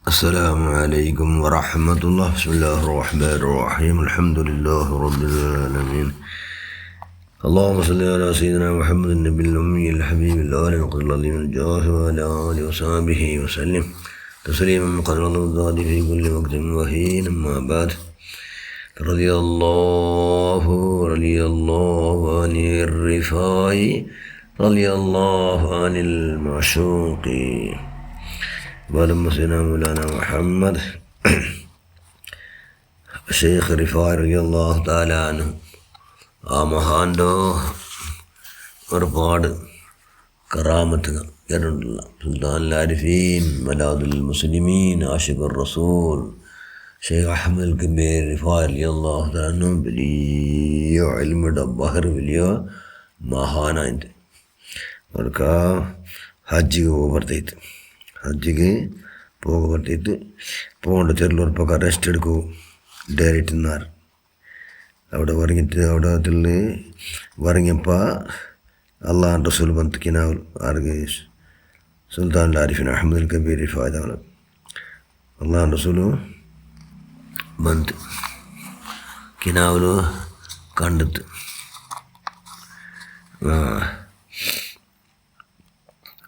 السلام عليكم ورحمة الله. بسم الله الرحمن الرحيم. الحمد لله رب العالمين. اللهم صل على سيدنا محمد النبي الأمي الحبيب الآل وقدر العظيم الجاه وعلى آله وصحبه وسلم تسليما قدر الله في كل وقت وحين. أما بعد، رضي الله عن الرفاع، رضي الله عن المعشوق ولما سيدنا مولانا محمد ഷെയ്ഖ് റിഫാഇ റളിയല്ലാഹു തആല അൻഹു, ആ മഹാൻ്റെ ഒരുപാട് കറാമത്തുകൾ കേട്ടിട്ടുള്ള സുൽത്താനുൽ ആരിഫീൻ മലാദുൽ മുസ്ലിമീൻ ആഷിഖുർ റസൂൽ ഷെയ്ഖ് അഹ്മദുൽ കബീർ റിഫാഇ റളിയല്ലാഹു തആല അൻഹു വലിയ ഇൽമുടെ ബഹർ, വലിയ മഹാനായിട്ട് അവർക്ക് ഹജ്ജിಗೆ ಹೋಗ್ಬರ್ತೈತಿ. പോകേണ്ട ചെറിയൊരു പക്ക റെസ്റ്റ് എടുക്കും ഡയറക്റ്റ് അവിടെ വറങ്ങിയപ്പോൾ അള്ളാഹ് റസൂൽ ಬಂತು ಕಿನಾವಲ್ ಆರ್ಗೆ ಸುಲ್ತಾನುಲ್ ಆರಿಫೀನ್ ಅಹ್ಮದುಲ್ ಕಬೀರ್ ರಿಫಾಯಿ ಅವಳು ಅಲ್ಲಾಹ್ ರಸೂಲು ಬಂತು ಕಿನಾವಲು കണ്ടിട്ട്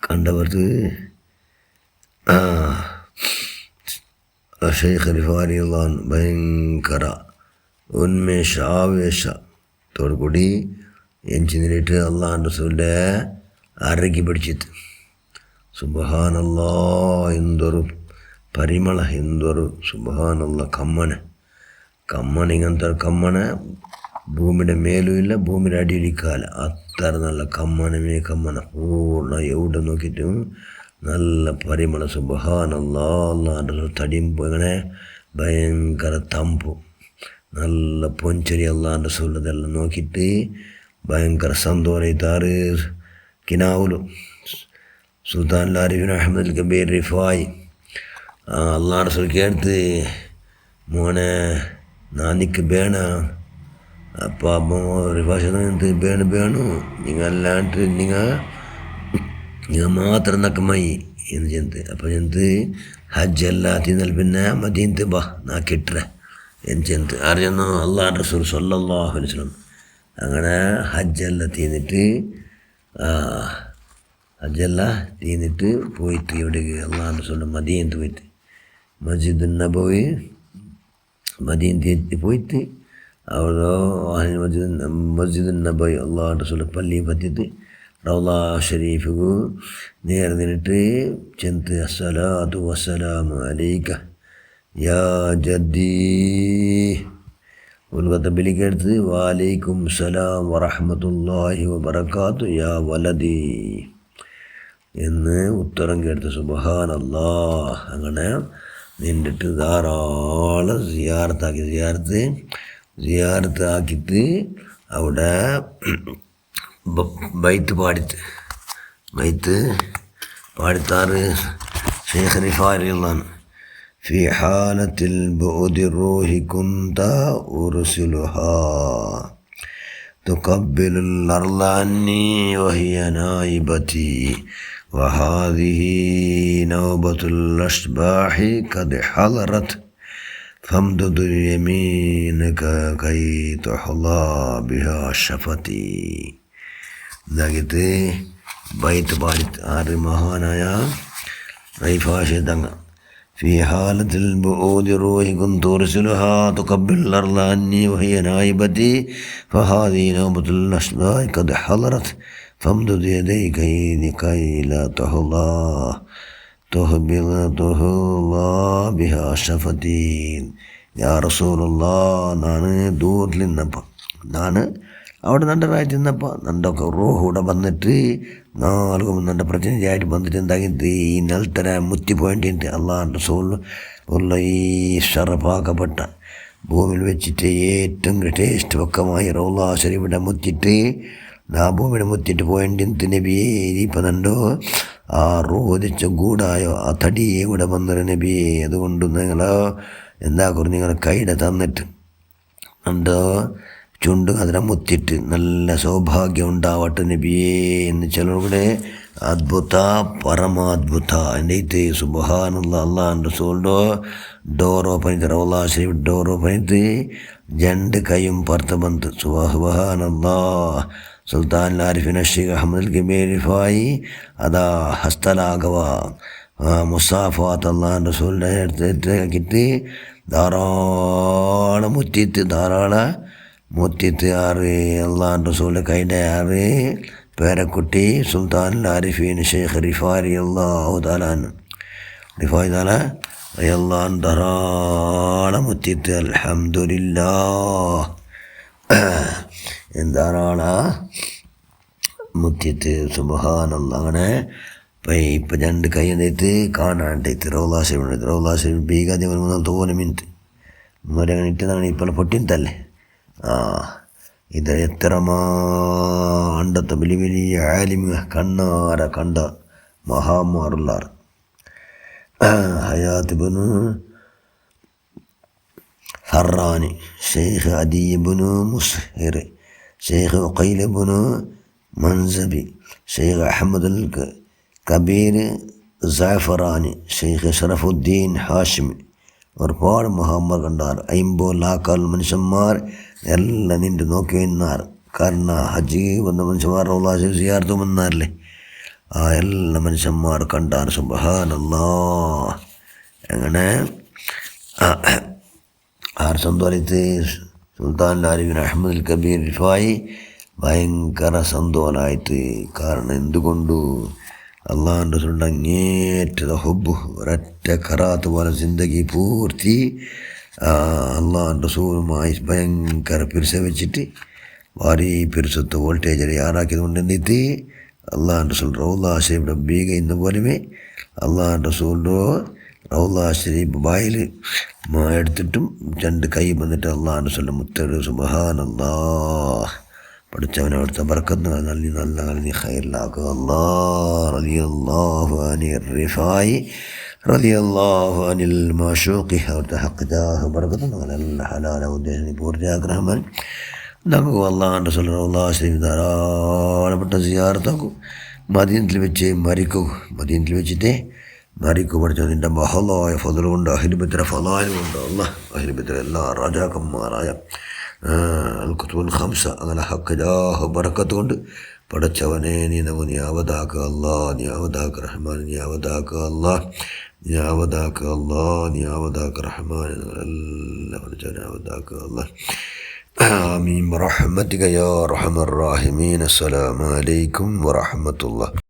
കണ്ടവർക്ക് ഷെയ്ഖ് റിഫാഇ റളിയല്ലാഹു അൻഹു ഭയങ്കര ആവേശത്തോടു കൂടി എഞ്ചിനിട്ട് അള്ളാഹു റസൂലിൻ്റെ അരക്കി പിടിച്ചിട്ട് സുബ്ഹാനല്ലാഹ്, എന്തൊരു പരിമള, എന്തൊരു സുബ്ഹാനല്ലാഹ് കമ്മന ഇങ്ങനത്തെ കമ്മന ഭൂമിയുടെ മേലും ഇല്ല, ഭൂമിയുടെ അടിയിലിക്കാല അത്ര നല്ല കമ്മന പൂർണ്ണ എവിടെ നോക്കിയിട്ടും നല്ല പരിമള. സുബ്ഹാനല്ലാഹ്, അള്ളാഹുൻ്റെ തടിയുമ്പോൾ ഇങ്ങനെ ഭയങ്കര തമ്പു, നല്ല പൊഞ്ചരി. അള്ളാഹുൻ്റെ റസൂലിതെല്ലാം നോക്കിയിട്ട് ഭയങ്കര സന്തോഷത്താറ് കിനാവുലു സുൽത്താനുൽ ആരിഫീൻ അഹ്മദുൽ കബീർ റിഫായി അള്ളാഹുൻ്റെ റസൂൽ കേട്ട്, മോനെ നാനിക്ക് ಬೇಡ ಅಪ್ಪ ಅಮ್ಮ റിഫാഷ് ಬೇಣು നിങ്ങളല്ലാണ്ട് നിങ്ങൾ മാത്രം നക്കമായി എന്ന് ചെന്ത്. അപ്പം ചെന്ത് ഹജ്ജ് എല്ലാത്തിനാൽ പിന്നെ മദീനത്ത് ബാ നാ കിട്ടറ എന്ന് ചെന്ത് അറിയുന്നു അള്ളാഹു റസൂൽ സ്വല്ലല്ലാഹു അലൈഹി വസല്ലം. അങ്ങനെ ഹജ്ജെല്ലാം തീർന്നിട്ട് പോയിട്ട് എവിടേക്ക് അള്ളാഹു റസൂലിൻ്റെ മദീനത്ത് പോയിട്ട് മസ്ജിദുൻ നബവി മദീനത്ത് പോയിട്ട് അവിടെ മസ്ജിദുൻ നബവി അള്ളാഹു റസൂലിൻ്റെ പള്ളി പറ്റിയിട്ട് റൗള ഷരീഫിಗೂ നേരെ നിന്നിട്ട് ചെന്ത് അസ്സലാത്തു വസ്സലാമു അലൈക യാ ജദ്ദീ ഉൽവത്ത ബലിക്കെടുത്ത് വലൈക്കും സലാം വറഹ്മത്തുള്ളാഹി വബറകാത്തു യാ വലദി എന്ന് ഉത്തരം കേട്ട് സുബ്ഹാനല്ലാഹ്. അങ്ങനെ നിന്നിട്ട് ധാരാളം സിയാറത്താക്കിയിട്ട് അവിടെ ബൈത്ത് പാടിത്താറ് ഷെയ്ഖ് റിഫാഇ റളിയല്ലാഹു അൻഹു. ഫി ഹാലത്തിൽ ബുഅദി റൂഹി കുന്ത ഉർസിലുഹാ തുഖബ്ബിലുൽ അർള അന്നി വഹിയ നായിബതി വഹാദിഹി നൗബത്തുൽ അശ്ബാഹി ഖദ് ഹളറത് ഫംദുദ് യമീനക കൈ തുഹ്ലാ ബിഹാ ഷഫതി. ഇതാക്കിയിട്ട് ബൈത്ത് പാടി ആറ് മഹാനായ റിഫാഇ തങ്ങ. في حالة البعود روحي كنت أرسلها تقبل الأرض عني وهي نائبتي فهذه نوبة الأشباح قد حضرت فامدد يديك كي لا تهبل بها شفتين. يا رسول الله, ഞാൻ ദൂരത്തിൽ നിന്നപ്പോൾ അവിടെ നല്ല രാജ്യത്ത് നിന്നപ്പോൾ നണ്ടൊക്കെ റൂഹ് ഇവിടെ വന്നിട്ട് നാലുകും നല്ല പ്രചനയായിട്ട് വന്നിട്ട് എന്താക്കിയിട്ട് ഈ നിലത്തര മുത്തിപ്പോയിട്ടുണ്ട് അള്ളാഹുൻ്റെ റസൂൽ ഉള്ള ഈ ഷറഫാക്കപ്പെട്ട ഭൂമിയിൽ വെച്ചിട്ട് ഏറ്റവും ഗ്രേറ്റസ്റ്റ് പക്കമായി റൗള ശരീഫിടെ മുത്തിയിട്ട് ആ ഭൂമിയുടെ മുത്തിയിട്ട് പോയിട്ട് നബിയെ ഇപ്പം നണ്ടോ ആ റോദിച്ച ഗൂഢായോ ആ തടിയെ കൂടെ വന്നൊരു നബിയെ, അതുകൊണ്ട് നിങ്ങൾ എന്താ കുറഞ്ഞ് നിങ്ങൾ കൈയുടെ തന്നിട്ട് എന്തോ ചുണ്ട് അതിനെ മുത്തിയിട്ട് നല്ല സൗഭാഗ്യം ഉണ്ടാവട്ടെ നബിയേ എന്ന് ചിലരുടെ അദ്ഭുത പരമാദ്ഭുത എൻ്റെ ഇത് സുബ്ഹാനല്ലാ അള്ളാഹ് റസൂലിൻ്റെ ഡോർ ഓപ്പൺ ചെയ്ത് റൗള ശരീഫ് ഡോർ ഓപ്പൺ ചെയ്ത് രണ്ട് കൈയും പുറത്ത് ബന്ധ് സുബ്ഹാനല്ലാ സുൽത്താൻ ആരിഫിൻ ഷെയ്ഖ് അഹമ്മദ് കബീർ റിഫായി അതാ ഹസ്തലാഘവ മുസാഫാത്ത് അള്ളാഹ് റസൂലിൻ്റെ അടുത്തിട്ട് ധാരാളം മുത്തിയിട്ട് ആറ് അള്ളാഹ് റസൂലിൻ്റെ കൈൻ്റെ ആറ് പേരക്കുട്ടി സുൽത്താൻ ആരിഫീൻ ഷെയ്ഖ് റിഫായി അള്ളാഹു താലാൻ റിഫായി താല അള്ളാഹ് ധാരാളം മുത്തിയിട്ട് അൽഹംദുലില്ലാഹ് ധാരാളം മുത്തിയിട്ട് സുബ്ഹാനല്ലാഹ് അങ്ങനെ ഇപ്പം രണ്ട് കൈ എന്തായിട്ട് കാണാണ്ടായിട്ട് റൗള ശരീഫ് ബീഗാതി തോന്നെ മിനിറ്റ് അങ്ങനെ ഇട്ടതാണ് ഇപ്പോൾ പൊട്ടിത്തല്ലേ ഇത് എത്ര അണ്ടത്തെ വലിയ വലിയ ആലിമ കണ്ണാര കണ്ട മഹാന്മാരുള്ളാർ ഹയാത്ത് ബിനു ഹറാനി ഷെയ്ഖ് അദീബുനു മുസ്ഹിർ ഷെയ്ഖ് ഉഖൈൽ ബിനു മൻസബി ഷെയ്ഖ് അഹമ്മദുൽ കബീർ ജാഫറാനി ഷെയ്ഖ് ഷറഫുദ്ദീൻ ഹാഷിമി ഒരുപാട് മഹാന്മാർ കണ്ടാർ 50 ലാക്കാൽ മനുഷ്യന്മാർ എല്ലാം നിன்று നോക്കി വന്നാർ കാരണം ഹജ്ജ് വന്ന മനുഷ്യന്മാർ റൗള സിയാർത്ത് വന്നാറില്ലേ ആ എല്ലാ മനുഷ്യന്മാർ കണ്ടാർ സുബ്ഹാനല്ലാഹ് അങ്ങനെ സന്തോലത്ത് സുൽത്താൻ ആരിഫിൻ അഹമ്മദ് കബീർ റിഫായി ഭയങ്കര സന്തോഷമായിട്ട് കാരണം എന്തുകൊണ്ടു അള്ളാഹുൻ്റെ റസൂലിൻ്റെ അങ്ങേറ്റ ഹുബ്ബ് ഒരൊറ്റ കറാത്ത് പോലെ ജിന്ദഗി പൂർത്തി അള്ളാഹുൻ്റെ റസൂലുമായി ഭയങ്കര പിരിസ വെച്ചിട്ട് ഭാരി പിരിസത്ത് വോൾട്ടേജ് യാറാക്കിയത് കൊണ്ട് എന്തിട്ട് അള്ളാഹുൻ്റെ റസൂൽ റൗള ശരീഫിൻ്റെ ബീഗ ഇന്ന പോലുമേ അള്ളാഹുൻ്റെ റസൂലിൻ്റെ റൗള ശരീഫ് ബായിൽ എടുത്തിട്ടും രണ്ട് കൈ വന്നിട്ട് അള്ളാഹുൻ്റെ റസൂലിൻ്റെ മുത്തട് സുബ്ഹാനല്ലാഹ് പഠിച്ചവനെ അവിടുത്തെ ബർക്കത്ത് നല്ല ഖൈറിലാക്കുക അല്ലാഹ് റളിയല്ലാഹു അനിർ റിഫായി റളിയല്ലാഹു അനിൽ മാഷൂഖി അവിടുത്തെ ഹഖ്ജാഹ് ബർക്കത്ത് നല്ല ഹലാല ഉദ്ദേശം പൂർത്തിയാഗ്രഹമാൻ നമുക്ക് അള്ളാഹുൻ്റെ റസൂൽ റൗള ശരീഫ് ധാരാളപ്പെട്ട സിയാറത്താക്കും മദീനത്തിൽ വെച്ച് മരിക്കൂ മദീനത്തിൽ വെച്ചിട്ട് മരിക്കൂ പഠിച്ച നിൻ്റെ മഹലായ ഫضل കൊണ്ട് അഹ്ലുബൈത്തിൻ്റെ ഫളായിലും കൊണ്ട് അല്ലാഹ് അഹ്ലുബൈത്തിലെ എല്ലാ രാജാക്കന്മാരായ അൽഖുതുബുൽ ഖംസ അങ്ങനെ ഹഖ്ജാഹ് ബർക്കത്ത് കൊണ്ട് പടച്ചവനെ നീ നമുക്ക് നീ അവതാക്കുക അല്ലാഹ് നീ അവതാക്കുക റഹ്മാൻ നീ അവതാക്കുക അല്ലാഹ് നീ അവതാക്കുക അല്ലാഹ് നീ അവതാക്കുക റഹ്മാൻ എല്ലാം പടച്ചവനെ അവതാക്കുക അല്ലാഹ് ആമീൻ ബിറഹ്മതിക യാ അർഹമർ റഹീമീൻ അസ്സലാമു അലൈക്കും വറഹ്മത്തുള്ളാഹി